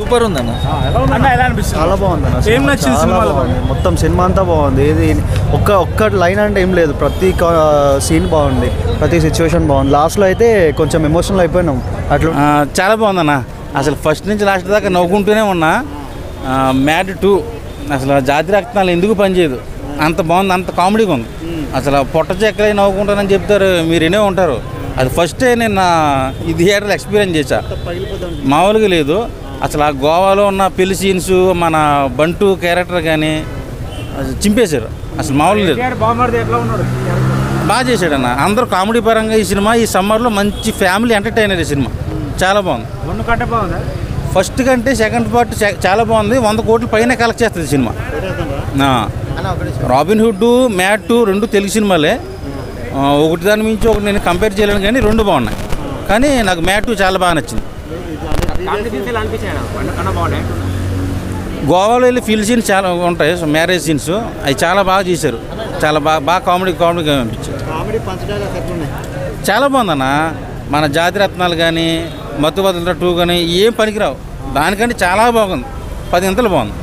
Super ఉందన్న. చాలా బాగుంది అన్న. ఏం నచ్చింది సినిమాలో? మొత్తం సినిమా అంతా బాగుంది. ఏది ఒక్క లైన్ అంటే ఏం లేదు. ప్రతి సీన్ బాగుంది, ప్రతి సిచ్యువేషన్ బాగుంది. లాస్ట్లో అయితే కొంచెం ఎమోషనల్ అయిపోయినాం అట్లా. చాలా బాగుందన్న. అసలు ఫస్ట్ నుంచి లాస్ట్ దాకా నవ్వుకుంటూనే ఉన్నా. మ్యాడ్ 2 అసలు జాతి రక్తాలు ఎందుకు పనిచేయదు, అంత బాగుంది, అంత కామెడీగా ఉంది. అసలు పొట్ట చెక్కలై నవ్వుకుంటానని చెప్తారు, మీరు వినే ఉంటారు. అది ఫస్టే నేను ఈ థియేటర్లో ఎక్స్పీరియన్స్ చేశా, మామూలుగా లేదు. అసలు ఆ గోవాలో ఉన్న పెళ్లి సీన్స్, మన బంటు క్యారెక్టర్ కానీ చింపేశారు, అసలు మామూలుగా లేదు. బాగా చేశాడన్న. అందరూ కామెడీ పరంగా ఈ సినిమా ఈ సమ్మర్లో మంచి ఫ్యామిలీ ఎంటర్టైనర్. ఈ సినిమా చాలా బాగుంది. ఫస్ట్ కంటే సెకండ్ పార్ట్ చాలా బాగుంది. 100 కోట్ల పైన కలెక్ట్ చేస్తుంది సినిమా. రాబిన్ హుడ్, మ్యాడ్ 2 రెండు తెలుగు సినిమాలే. ఒకటి దాని మించి ఒకటి నేను కంపేర్ చేయలేను, కానీ రెండు బాగున్నాయి. కానీ నాకు మ్యాడ్ 2 చాలా బాగా నచ్చింది. గోవాలో వెళ్ళి ఫీల్డ్ సీన్స్ చాలా ఉంటాయి, మ్యారేజ్ సీన్స్, అవి చాలా బాగా చేశారు. చాలా బాగా కామెడీగా అనిపించింది. చాలా బాగుందన్న. మన జాతి రత్నాలు కానీ, మత్తు బదులు 2 కానీ ఏం పనికిరావు. దానికంటే చాలా బాగుంది, 10 ఇంతలు బాగుంది.